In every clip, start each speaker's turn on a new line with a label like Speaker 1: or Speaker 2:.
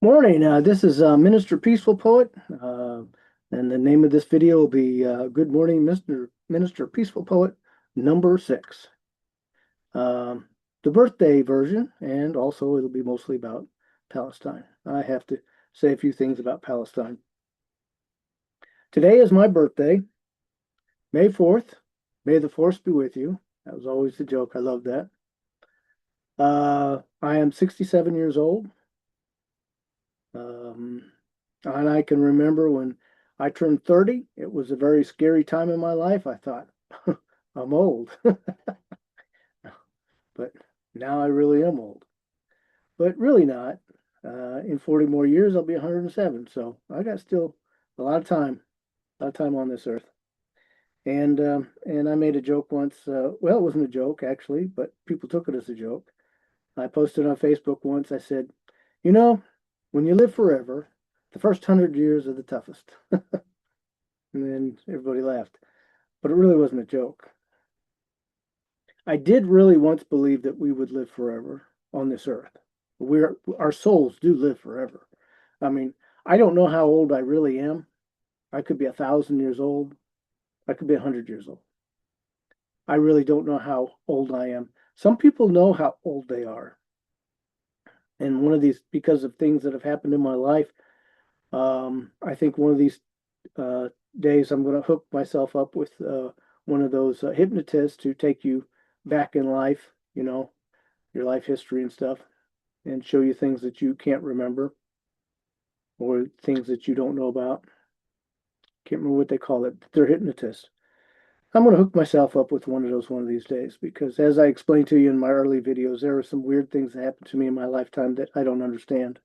Speaker 1: Morning. This is Minister Peaceful Poet, and the name of this video will be "Good Morning, Minister Peaceful Poet" number 6, um, the birthday version, and also it'll be mostly about Palestine. I have to say a few things about Palestine. Today is my birthday, May 4th. May the force be with you. That was always the joke. I love that. I am 67 years old. Um, and I can remember when I turned 30, it was a very scary time in my life. I thought, I'm old. But now I really am old. But really not. In 40 more years, I'll be 107. So I got still a lot of time on this earth. And I made a joke once. Well, it wasn't a joke actually, but people took it as a joke. I posted on Facebook once. I said, you know, when you live forever, the first 100 years are the toughest. And then everybody laughed. But it really wasn't a joke. I did really once believe that we would live forever on this earth. Our souls do live forever. I mean, I don't know how old I really am. I could be 1,000 years old. I could be 100 years old. I really don't know how old I am. Some people know how old they are. And one of these, because of things that have happened in my life, I think one of these uh, days I'm going to hook myself up with one of those hypnotists to take you back in life, your life history and stuff, and show you things that you can't remember or things that you don't know about. Can't remember what they call it, but they're hypnotists. I'm going to hook myself up with one of those one of these days because, as I explained to you in my early videos, there are some weird things that happened to me in my lifetime that I don't understand,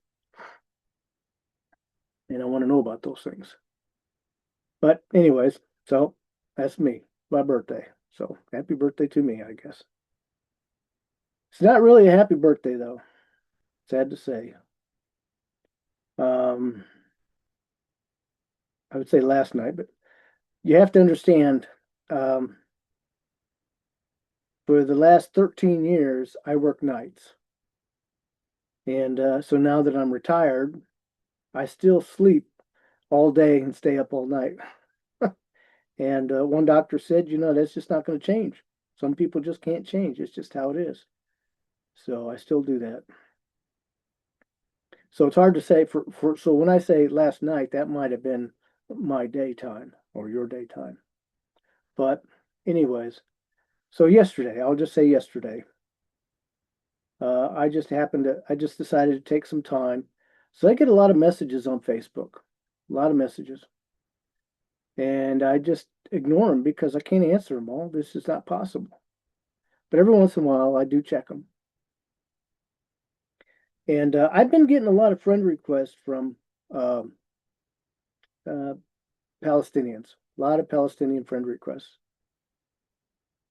Speaker 1: and I want to know about those things. But, anyways, so that's me, my birthday. So, happy birthday to me, I guess. It's not really a happy birthday, though. Sad to say. Um, I would say last night, but you have to understand, um, for the last 13 years, I work nights. And so now that I'm retired, I still sleep all day and stay up all night. And one doctor said, that's just not going to change. Some people just can't change. It's just how it is. So I still do that. So it's hard to say so when I say last night, that might have been my daytime or your daytime. But anyways, so yesterday, I'll just say yesterday, I just decided to take some time. So I get a lot of messages on Facebook, a lot of messages. And I just ignore them because I can't answer them all. This is not possible. But every once in a while, I do check them. And I've been getting a lot of friend requests from um, uh, Palestinians, a lot of Palestinian friend requests.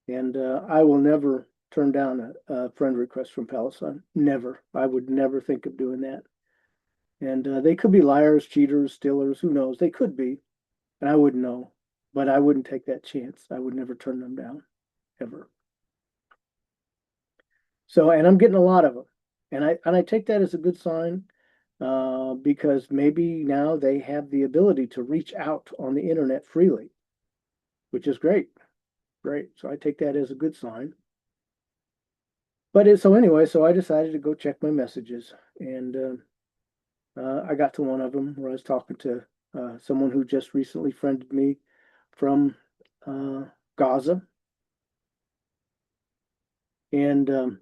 Speaker 1: And I will never turn down a friend request from Palestine. Never. I would never think of doing that. And they could be liars, cheaters, stealers, who knows? They could be, and I wouldn't know. But I wouldn't take that chance. I would never turn them down, ever. So, and I'm getting a lot of them. And I take that as a good sign because maybe now they have the ability to reach out on the internet freely, which is great. Great. So I take that as a good sign. So anyway, so I decided to go check my messages, and I got to one of them where I was talking to someone who just recently friended me from uh, Gaza, and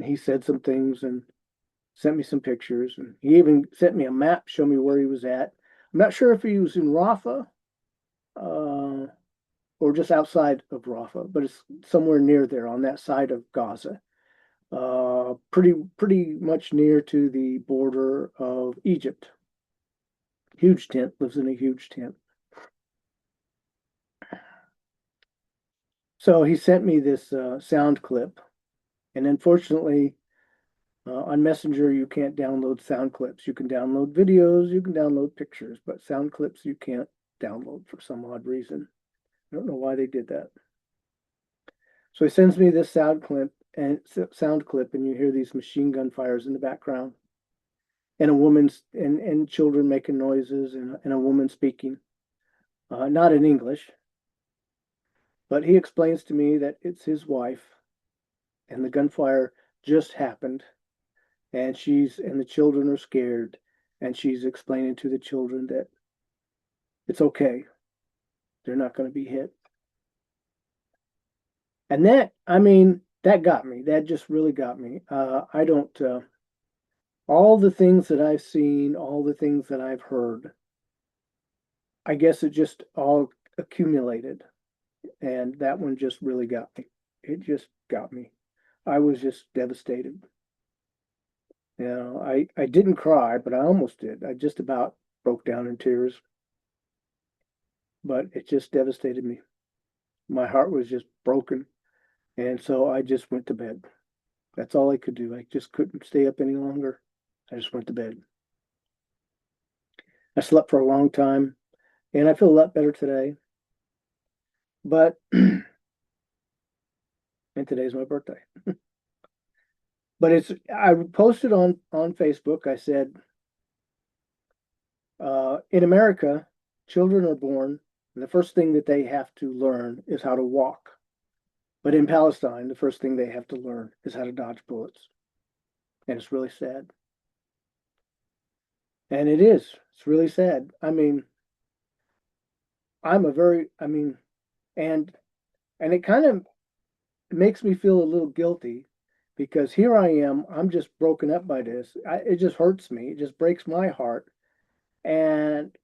Speaker 1: he said some things and sent me some pictures, and he even sent me a map, show me where he was at. I'm not sure if he was in Rafah uh, or just outside of Rafah, but it's somewhere near there on that side of Gaza. Pretty much near to the border of Egypt. Huge tent, lives in a huge tent. So he sent me this sound clip, and unfortunately, on Messenger you can't download sound clips. You can download videos, you can download pictures, but sound clips you can't download for some odd reason. I don't know why they did that. So he sends me this sound clip, and you hear these machine gun fires in the background. and a woman's and children making noises and a woman speaking, not in English, but he explains to me that it's his wife and the gunfire just happened and the children are scared and she's explaining to the children that it's okay. They're not going to be hit. And that, I mean, that got me. That just really got me. I don't, all the things that I've seen, all the things that I've heard, I guess it just all accumulated. And that one just really got me. It just got me. I was just devastated. You know, I didn't cry, but I almost did. I just about broke down in tears, but it just devastated me. My heart was just broken. And so I just went to bed. That's all I could do. I just couldn't stay up any longer. I just went to bed. I slept for a long time and I feel a lot better today. But, and today's my birthday. But I posted on Facebook, I said, in America, children are born, and the first thing that they have to learn is how to walk. But in Palestine, the first thing they have to learn is how to dodge bullets. And it's really sad. And it is. It's really sad. I mean, I mean, and and it kind of makes me feel a little guilty because here I am, I'm just broken up by this. It just hurts me. It just breaks my heart. And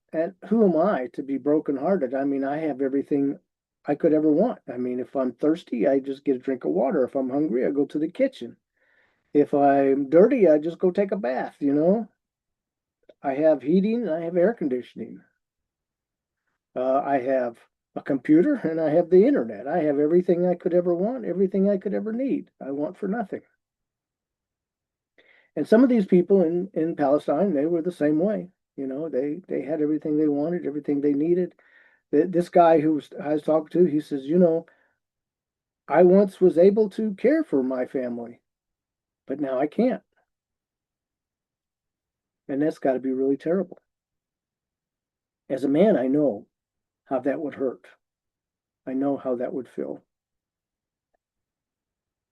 Speaker 1: who am I to be brokenhearted? I mean, I have everything I could ever want. I mean, if I'm thirsty, I just get a drink of water. If I'm hungry, I go to the kitchen. If I'm dirty, I just go take a bath, you know? I have heating, I have air conditioning. I have a computer and I have the internet. I have everything I could ever want, everything I could ever need. I want for nothing. And some of these people in Palestine, they were the same way. You know, they had everything they wanted, everything they needed. This guy I was talking to, he says, you know, I once was able to care for my family, but now I can't. And that's got to be really terrible. As a man, I know how that would hurt. I know how that would feel.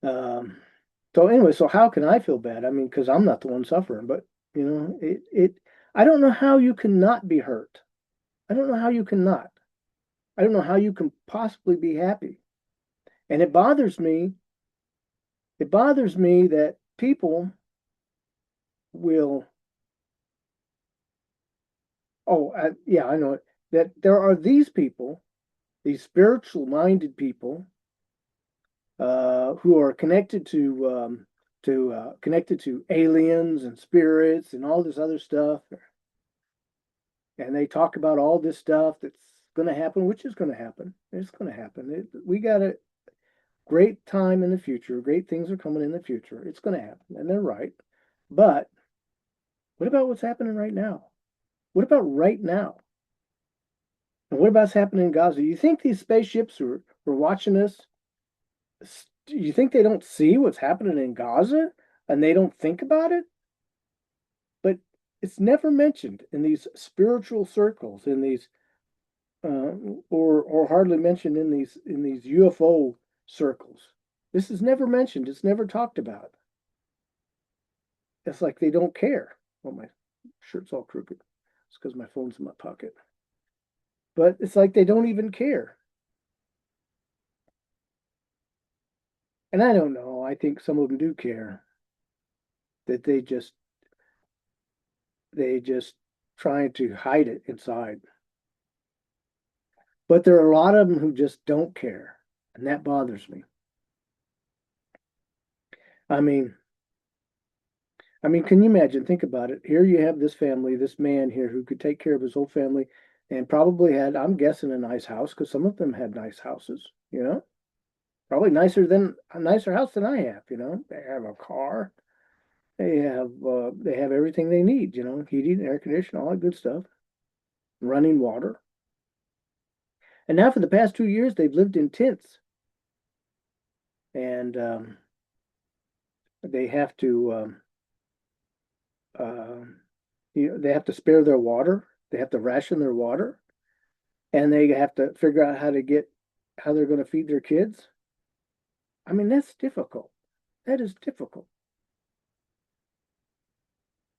Speaker 1: Um, so anyway, so how can I feel bad? I mean, because I'm not the one suffering, but you know, I don't know how you can not be hurt. I don't know how you can not. I don't know how you can possibly be happy. And it bothers me. It bothers me that people will, yeah, I know it, that there are these people, these spiritual minded people, who are connected to aliens and spirits and all this other stuff, and they talk about all this stuff that's going to happen, which is going to happen. It's going to happen. We got a great time in the future. Great things are coming in the future. It's going to happen, and they're right. But what about what's happening right now? What about right now? And what about what's happening in Gaza? You think these spaceships were watching us? Do you think they don't see what's happening in Gaza and they don't think about it? But it's never mentioned in these spiritual circles, in these or hardly mentioned in these UFO circles. This is never mentioned. It's never talked about. It's like they don't care. Well, my shirt's all crooked. It's because my phone's in my pocket. But it's like they don't even care. And I don't know. I think some of them do care. That they just trying to hide it inside. But there are a lot of them who just don't care, and that bothers me. I mean, can you imagine? Think about it. Here you have this family, this man here who could take care of his whole family and probably had, I'm guessing, a nice house because some of them had nice houses, you know, probably nicer than a nicer house than I have, you know. They have a car, they have everything they need, you know, heating, air conditioning, all that good stuff, running water. And now for the past 2 years, they've lived in tents and they have to They have to spare their water. They have to ration their water, and they have to figure out how they're going to feed their kids. I mean, that's difficult. That is difficult.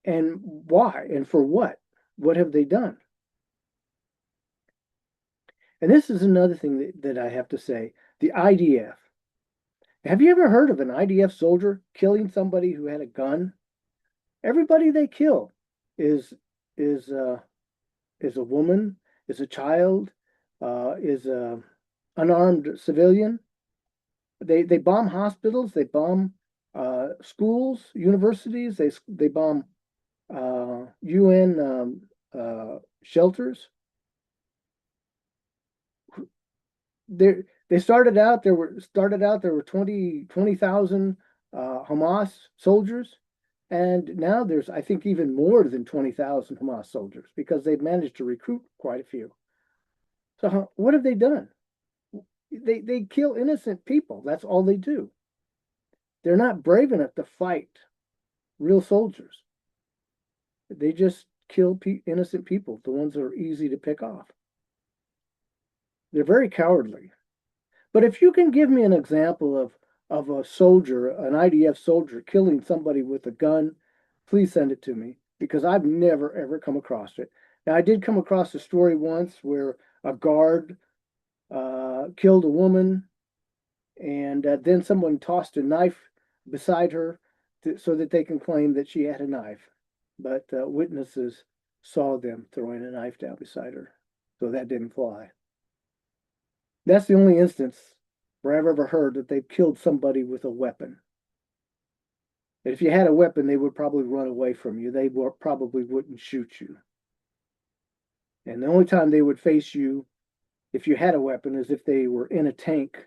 Speaker 1: And why? And for what? What have they done? And this is another thing that I have to say. The IDF. Have you ever heard of an IDF soldier killing somebody who had a gun? Everybody they kill is is uh, is a woman, is a child, is a unarmed civilian. They bomb hospitals, they bomb schools, universities, they bomb UN shelters. They started out there were 20,000 Hamas soldiers, and now there's I think even more than 20,000 Hamas soldiers because they've managed to recruit quite a few. So what have they done? They kill innocent people. That's all they do. They're not brave enough to fight real soldiers. They just kill innocent people, the ones that are easy to pick off. They're very cowardly. But if you can give me an example of a soldier, an IDF soldier killing somebody with a gun, please send it to me because I've never ever come across it. Now I did come across a story once where a guard killed a woman, and then someone tossed a knife beside her so that they can claim that she had a knife. But witnesses saw them throwing a knife down beside her, so that didn't fly. That's the only instance where I've ever heard that they've killed somebody with a weapon. And if you had a weapon, they would probably run away from you. They probably wouldn't shoot you. And the only time they would face you if you had a weapon is if they were in a tank.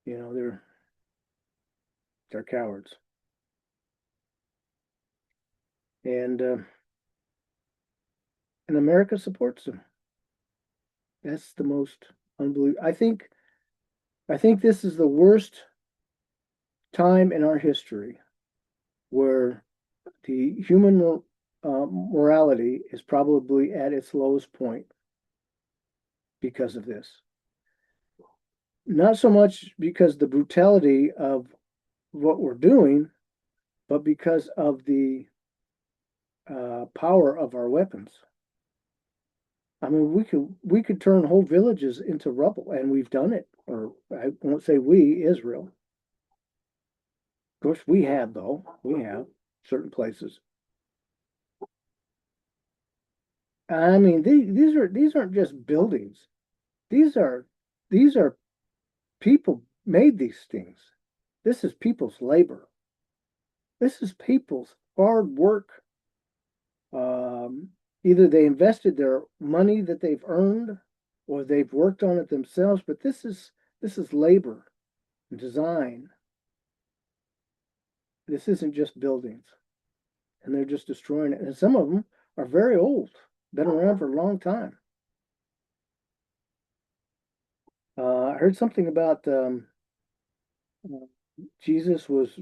Speaker 1: They're cowards. And America supports them. That's the most unbelievable. I think this is the worst time in our history where the human morality is probably at its lowest point because of this. Not so much because the brutality of what we're doing, but because of the power of our weapons. I mean, we could turn whole villages into rubble, and we've done it. Or I won't say we, Israel. Of course, we have though. We have certain places. I mean, these aren't just buildings. These are these are people made these things. This is people's labor. This is people's hard work. Either they invested their money that they've earned, or they've worked on it themselves. But this is labor, design. This isn't just buildings, and they're just destroying it. And some of them are very old, been around for a long time. I heard something about Jesus was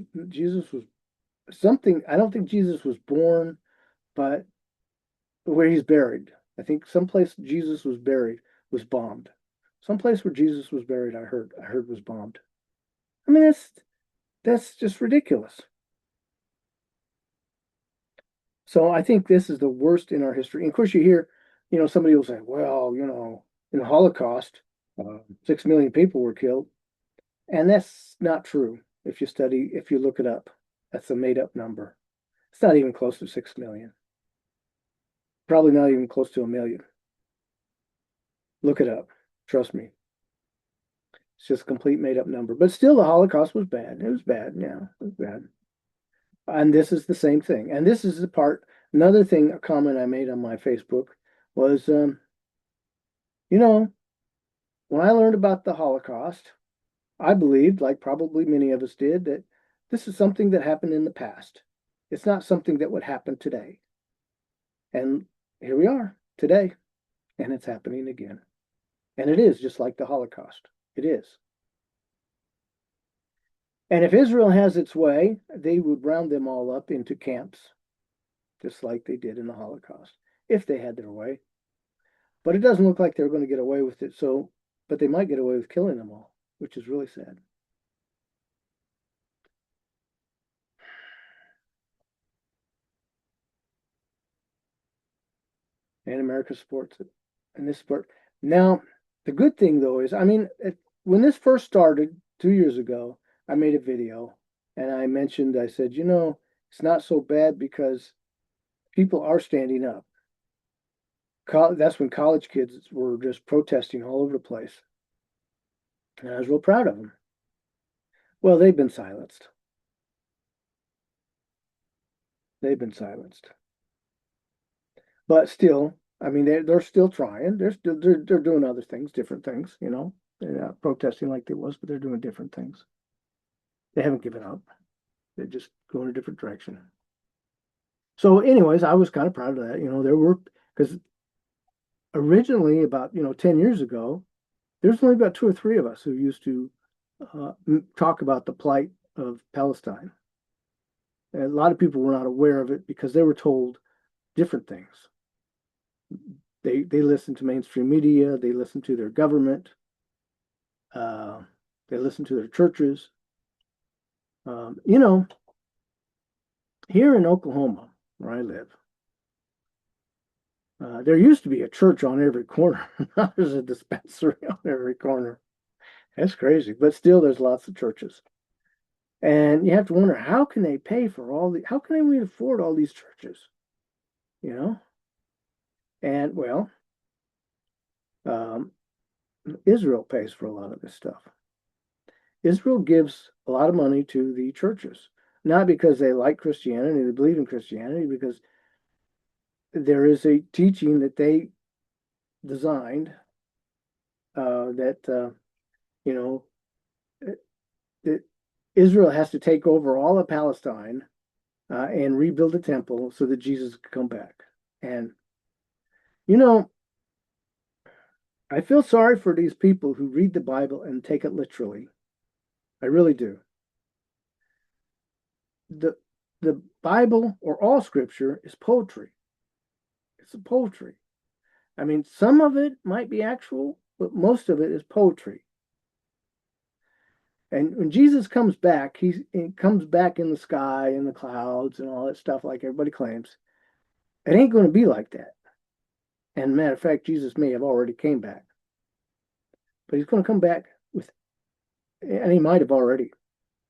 Speaker 1: something. I don't think Jesus was born, but where he's buried. I think someplace Jesus was buried was bombed. Someplace where Jesus was buried, I heard was bombed. I mean, that's just ridiculous. So I think this is the worst in our history. And of course, you hear, somebody will say, well, in the Holocaust, 6 million people were killed. And that's not true if you look it up. That's a made up number. It's not even close to 6 million. Probably not even close to a million. Look it up. Trust me. It's just a complete made up number. But still, the Holocaust was bad. It was bad. Yeah, it was bad. And this is the same thing. And this is the part, another thing, a comment I made on my Facebook was, you know, when I learned about the Holocaust, I believed, like probably many of us did, that this is something that happened in the past. It's not something that would happen today. And here we are today, and it's happening again. And it is just like the Holocaust. It is. And if Israel has its way, they would round them all up into camps. just like they did in the Holocaust, if they had their way. But it doesn't look like they're going to get away with it. So, but they might get away with killing them all, which is really sad. And America supports it. And this sport. Now, the good thing though is, I mean, when this first started 2 years ago, I made a video and I mentioned, I said, it's not so bad because people are standing up. That's when college kids were just protesting all over the place. And I was real proud of them. Well, they've been silenced. They've been silenced. But still, I mean, they're still trying. They're doing other things, different things. They're not protesting like they was, but they're doing different things. They haven't given up. They're just going a different direction. So, anyways, I was kind of proud of that. There were, because originally about 10 years ago, there's only about two or three of us who used to talk about the plight of Palestine. And a lot of people were not aware of it because they were told different things. They listened to mainstream media. They listened to their government. They listened to their churches. Here in Oklahoma, where I live, there used to be a church on every corner. Now there's a dispensary on every corner. That's crazy, but still, there's lots of churches. And you have to wonder, how can they pay for how can we afford all these churches? And well, Israel pays for a lot of this stuff. Israel gives a lot of money to the churches, not because they like Christianity, they believe in Christianity, because there is a teaching that they designed that that Israel has to take over all of Palestine and rebuild the temple so that Jesus could come back. And I feel sorry for these people who read the Bible and take it literally. I really do. The Bible, or all scripture, is poetry. It's a poetry. I mean, some of it might be actual, but most of it is poetry. And when Jesus comes back, he comes back in the sky, in the clouds, and all that stuff like everybody claims. It ain't going to be like that. And matter of fact, Jesus may have already came back. But he's going to come back and he might have already.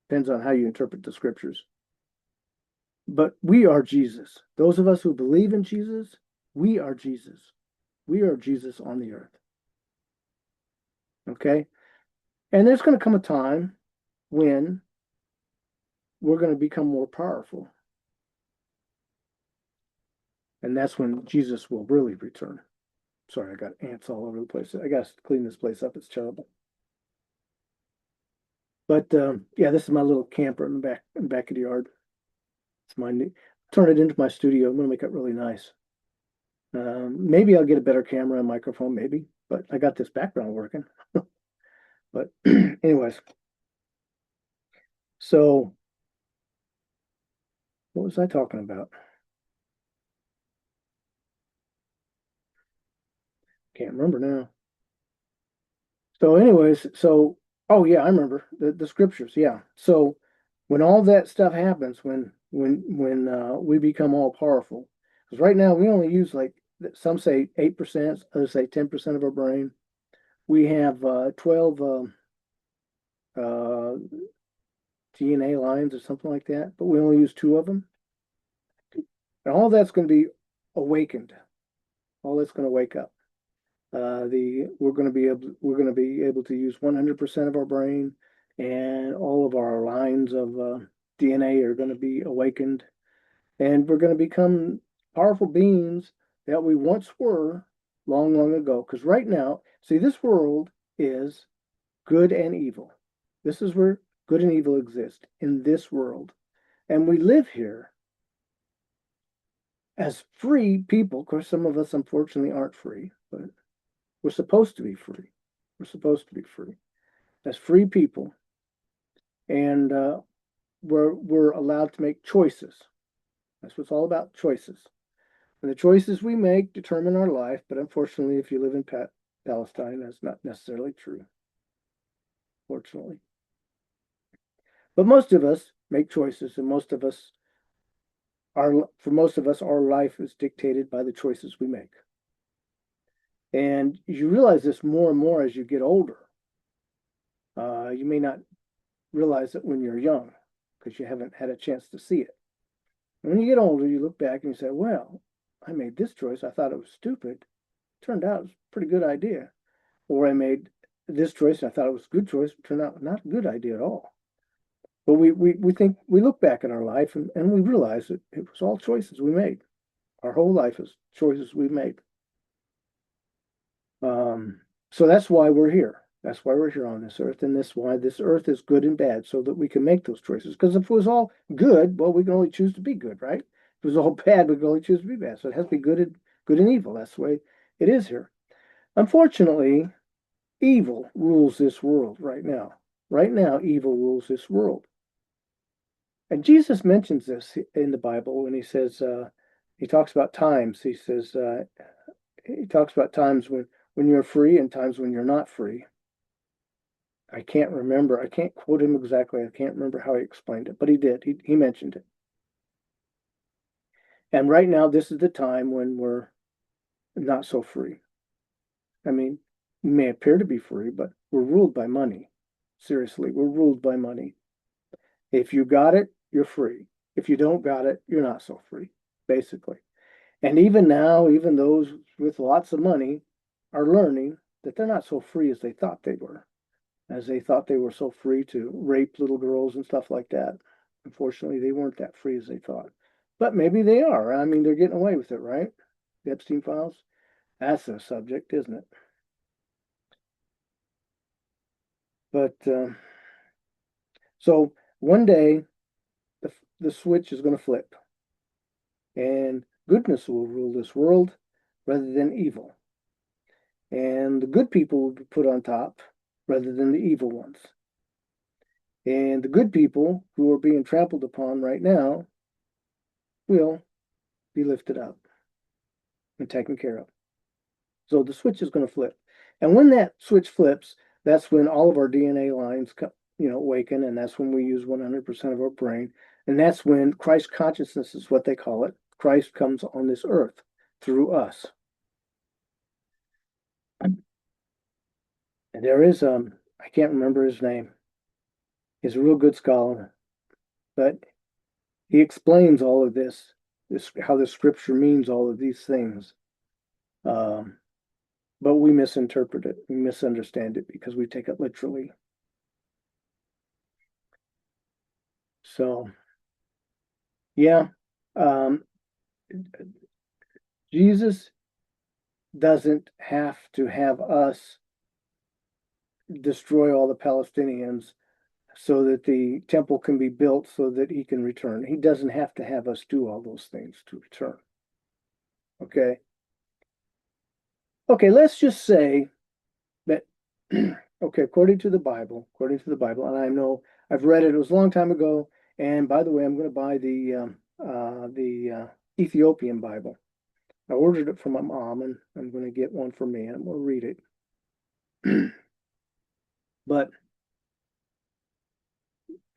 Speaker 1: Depends on how you interpret the scriptures. But we are Jesus. Those of us who believe in Jesus, we are Jesus. We are Jesus on the earth. Okay? And there's going to come a time when we're going to become more powerful. And that's when Jesus will really return. Sorry, I got ants all over the place. I got to clean this place up. It's terrible. But yeah, this is my little camper in the back of the yard. It's my new, turn it into my studio. I'm going to make it really nice. Maybe I'll get a better camera and microphone, maybe. But I got this background working. But anyways, so what was I talking about? Can't remember now. So anyways, oh yeah, I remember the scriptures. Yeah. So when all that stuff happens, when we become all powerful, because right now we only use, like some say 8%, others say 10% of our brain. We have 12 DNA lines or something like that, but we only use two of them. And all that's going to be awakened. All that's going to wake up. We're going to be able to use 100% of our brain, and all of our lines of DNA are going to be awakened, and we're going to become powerful beings that we once were long, long ago. Because right now, see, this world is good and evil. This is where good and evil exist, in this world, and we live here as free people. Of course, some of us unfortunately aren't free, but we're supposed to be free. We're supposed to be free as free people, and we're allowed to make choices. That's what it's all about, choices. And the choices we make determine our life, but unfortunately, if you live in Palestine, that's not necessarily true, fortunately. But most of us make choices, and for most of us, our life is dictated by the choices we make. And you realize this more and more as you get older. You may not realize it when you're young because you haven't had a chance to see it. And when you get older, you look back and you say, well, I made this choice. I thought it was stupid. Turned out it was a pretty good idea. Or I made this choice and I thought it was a good choice. Turned out not a good idea at all. But we look back in our life and we realize that it was all choices we made. Our whole life is choices we made. So that's why we're here. That's why we're here on this earth, and that's why this earth is good and bad, so that we can make those choices. Because if it was all good, well, we can only choose to be good, right? If it was all bad, we can only choose to be bad. So it has to be good and evil. That's the way it is here. Unfortunately, evil rules this world right now. Right now, evil rules this world. And Jesus mentions this in the Bible when he says, he talks about times. He says, he talks about times when you're free and times when you're not free. I can't remember. I can't quote him exactly. I can't remember how he explained it, but he did. He mentioned it. And right now, this is the time when we're not so free. I mean, we may appear to be free, but we're ruled by money. Seriously, we're ruled by money. If you got it, you're free. If you don't got it, you're not so free, basically. And even now, even those with lots of money are learning that they're not so free as they thought they were, as they thought they were so free to rape little girls and stuff like that. Unfortunately, they weren't that free as they thought. But maybe they are. I mean, they're getting away with it, right? The Epstein files. That's a subject, isn't it? But so one day the switch is going to flip, and goodness will rule this world rather than evil. And the good people will be put on top rather than the evil ones. And the good people who are being trampled upon right now will be lifted up and taken care of. So the switch is going to flip. And when that switch flips, that's when all of our DNA lines awaken, and that's when we use 100% of our brain. And that's when Christ consciousness is what they call it. Christ comes on this earth through us. And there is I can't remember his name. He's a real good scholar, but he explains all of this how the scripture means all of these things. But we misinterpret it, we misunderstand it because we take it literally. So, yeah, um, Jesus doesn't have to have us destroy all the Palestinians so that the temple can be built so that he can return. He doesn't have to have us do all those things to return. Okay. Okay, let's just say that, okay, according to the Bible, and I know I've read it, it was a long time ago. And by the way, I'm going to buy the Ethiopian Bible. I ordered it from my mom, and I'm going to get one for me, and we'll read it. But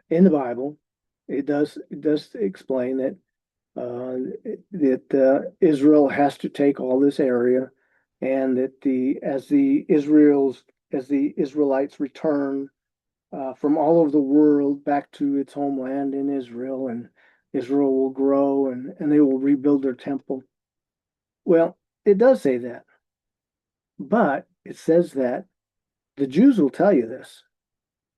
Speaker 1: in the Bible, it does explain that Israel has to take all this area, and that as the Israelites return from all over the world back to its homeland in Israel, and Israel will grow, and they will rebuild their temple. Well, it does say that, but it says that the Jews will tell you this.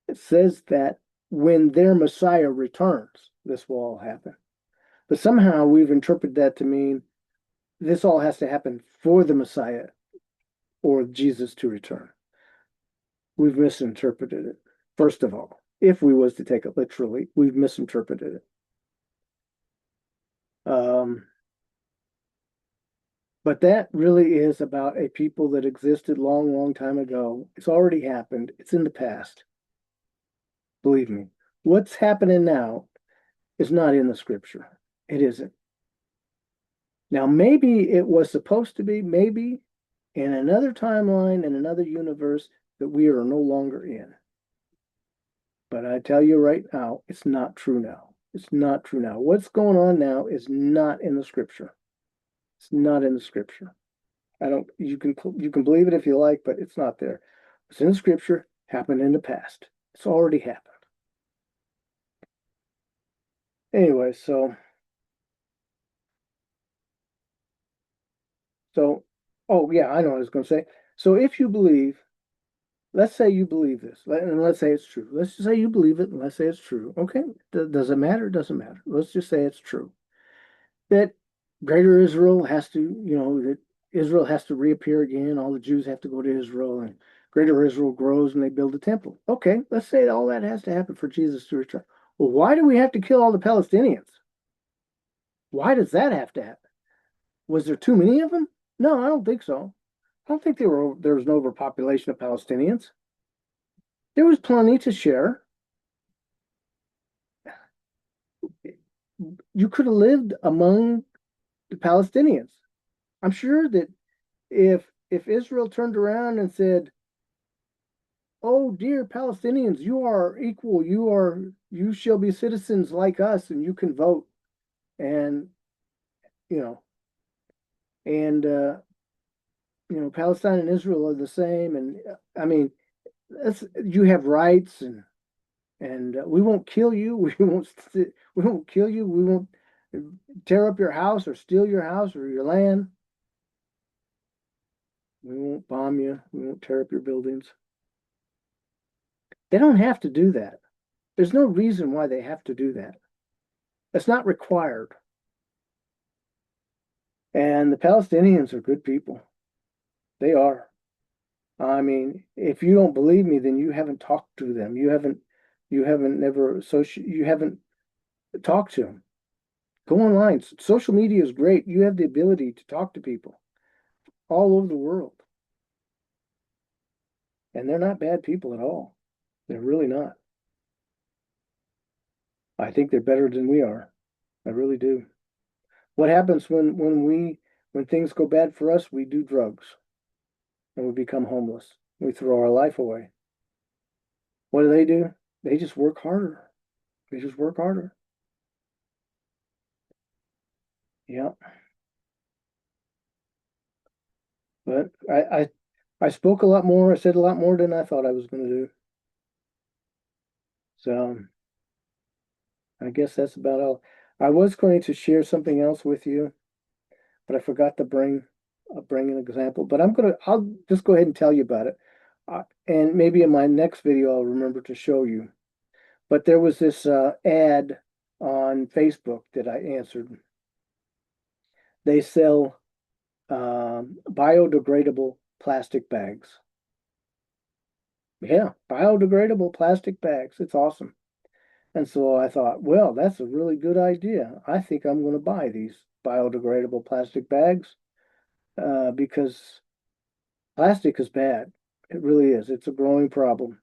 Speaker 1: It says that when their Messiah returns, this will all happen. But somehow we've interpreted that to mean this all has to happen for the Messiah or Jesus to return. We've misinterpreted it. First of all, if we was to take it literally, we've misinterpreted it. But that really is about a people that existed long, long time ago. It's already happened. It's in the past. Believe me. What's happening now is not in the scripture. It isn't. Now, maybe it was supposed to be, maybe in another timeline, in another universe that we are no longer in. But I tell you right now, it's not true now. It's not true now. What's going on now is not in the scripture. It's not in the scripture. I don't, you can believe it if you like, but it's not there. It's in the scripture, happened in the past. It's already happened. Anyway, so oh yeah, I know what I was going to say. So if you believe, let's say you believe this, and let's say it's true. Let's just say you believe it, and let's say it's true. Okay, does it matter? Doesn't matter. Let's just say it's true. That greater Israel has to, that Israel has to reappear again. All the Jews have to go to Israel, and greater Israel grows and they build a temple. Okay, let's say all that has to happen for Jesus to return. Well, why do we have to kill all the Palestinians? Why does that have to happen? Was there too many of them? No, I don't think so. I don't think there was an overpopulation of Palestinians. There was plenty to share. You could have lived among the Palestinians. I'm sure that if Israel turned around and said, "Oh, dear Palestinians, you are equal. You shall be citizens like us, and you can vote." And you know, and Palestine and Israel are the same. And I mean, you have rights, and we won't kill you. We won't kill you. We won't tear up your house or steal your house or your land. We won't bomb you. We won't tear up your buildings. They don't have to do that. There's no reason why they have to do that. It's not required. And the Palestinians are good people. They are. I mean, if you don't believe me, then you haven't talked to them. You haven't talked to them. Go online. Social media is great. You have the ability to talk to people all over the world. And they're not bad people at all. They're really not. I think they're better than we are. I really do. What happens when things go bad for us? We do drugs and we become homeless. We throw our life away. What do? They just work harder. They just work harder. Yeah. But I spoke a lot more. I said a lot more than I thought I was going to do. So I guess that's about all. I was going to share something else with you, but I forgot to bring an example. But I'll just go ahead and tell you about it. And maybe in my next video, I'll remember to show you. But there was this ad on Facebook that I answered. They sell biodegradable plastic bags. Yeah, biodegradable plastic bags. It's awesome. And so I thought, well, that's a really good idea. I think I'm going to buy these biodegradable plastic bags because plastic is bad. It really is. It's a growing problem.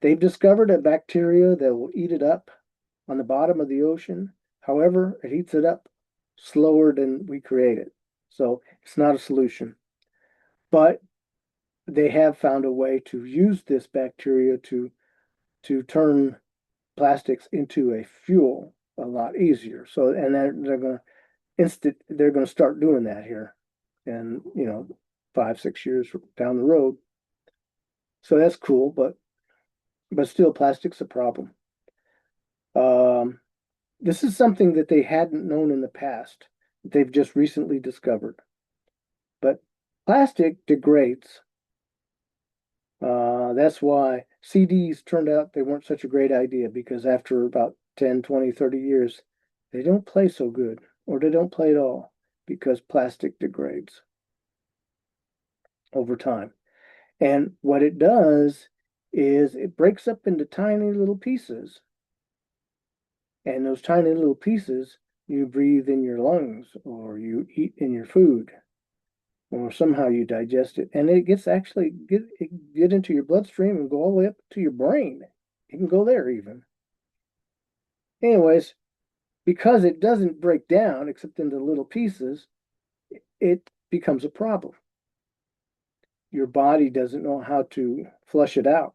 Speaker 1: They've discovered a bacteria that will eat it up on the bottom of the ocean. However, it eats it up slower than we create it. So it's not a solution. But they have found a way to use this bacteria to turn plastics into a fuel a lot easier. So and they're going to start doing that here and 5, 6 years down the road. So that's cool, but still plastic's a problem. Um, this is something that they hadn't known in the past. They've just recently discovered. But plastic degrades. That's why CDs turned out they weren't such a great idea because after about 10, 20, 30 years, they don't play so good or they don't play at all because plastic degrades over time. And what it does is it breaks up into tiny little pieces. And those tiny little pieces you breathe in your lungs or you eat in your food or somehow you digest it. And it gets actually get into your bloodstream and go all the way up to your brain. It can go there even. Anyways, because it doesn't break down except into little pieces, it becomes a problem. Your body doesn't know how to flush it out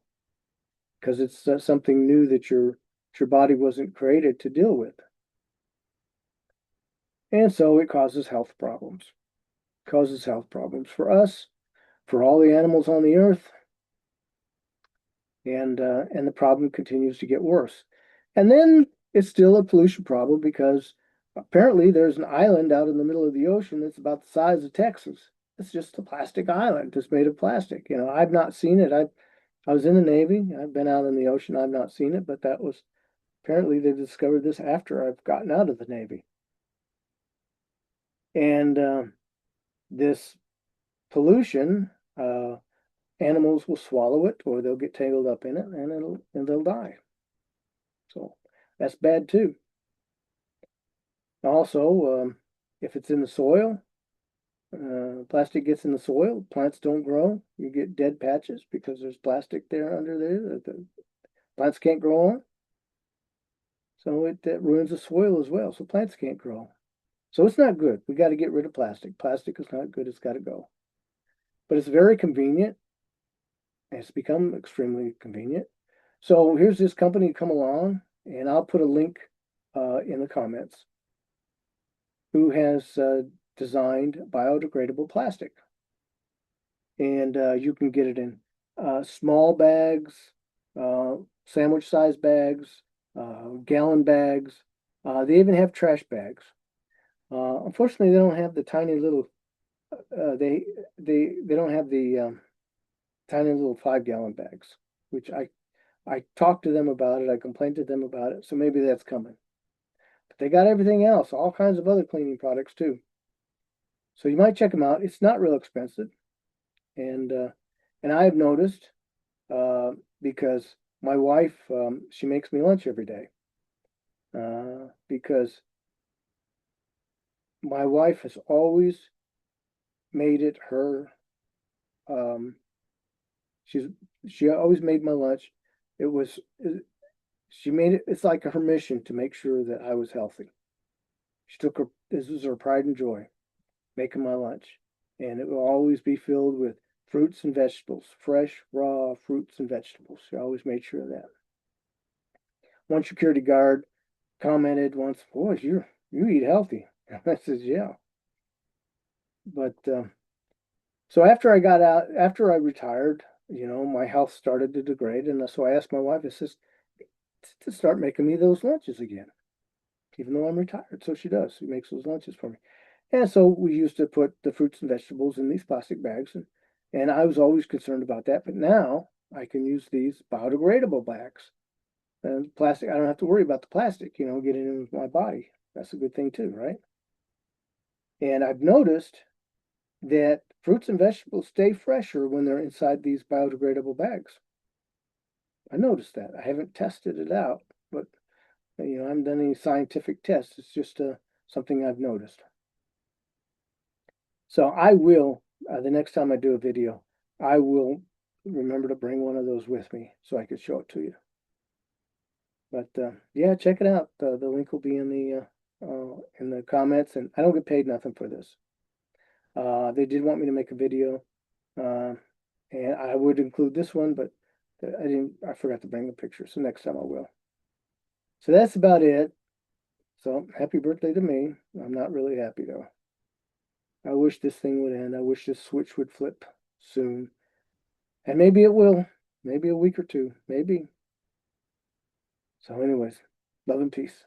Speaker 1: because it's something new that your body wasn't created to deal with. And so it causes health problems. Causes health problems for us, for all the animals on the earth, and the problem continues to get worse. And then it's still a pollution problem because apparently there's an island out in the middle of the ocean that's about the size of Texas. It's just a plastic island that's made of plastic. You know, I've not seen it. I was in the Navy. I've been out in the ocean. I've not seen it, but that was apparently they discovered this after I've gotten out of the Navy. And this pollution, animals will swallow it or they'll get tangled up in it and they'll die. So that's bad too. Also, if it's in the soil, plastic gets in the soil, plants don't grow. You get dead patches because there's plastic there under there that the plants can't grow on. So that ruins the soil as well. So plants can't grow. So it's not good. We got to get rid of plastic. Plastic is not good. It's got to go. But it's very convenient. It's become extremely convenient. So here's this company come along, and I'll put a link in the comments, who has designed biodegradable plastic. And you can get it in small bags, sandwich-sized bags, gallon bags. They even have trash bags. Unfortunately, they don't have the tiny little. They don't have the tiny little 5-gallon bags, which I talked to them about it. I complained to them about it. So maybe that's coming. But they got everything else, all kinds of other cleaning products too. So you might check them out. It's not real expensive, and I've noticed because my wife she makes me lunch every day because my wife has always made it her. Um, she always made my lunch. It was she made it. It's like her mission to make sure that I was healthy. She took her. This was her pride and joy, making my lunch, and it will always be filled with fruits and vegetables, fresh, raw fruits and vegetables. She always made sure of that. One security guard commented once, "Boy, you eat healthy." I says, "Yeah." But so after I got out, after I retired, my health started to degrade, and so I asked my wife, I says, to start making me those lunches again, even though I'm retired. So she does. She makes those lunches for me. And so we used to put the fruits and vegetables in these plastic bags, and I was always concerned about that. But now I can use these biodegradable bags. And plastic, I don't have to worry about the plastic, getting in my body. That's a good thing too, right? And I've noticed that fruits and vegetables stay fresher when they're inside these biodegradable bags. I noticed that. I haven't tested it out, but I haven't done any scientific tests. It's just something I've noticed. So I will, the next time I do a video, I will remember to bring one of those with me so I could show it to you. But yeah, check it out. The link will be in the comments, and I don't get paid nothing for this. They did want me to make a video, and I would include this one, but I forgot to bring the picture, so next time I will. So that's about it. So happy birthday to me. I'm not really happy though. I wish this thing would end. I wish this switch would flip soon. And maybe it will. Maybe a week or two. Maybe. So anyways, love and peace.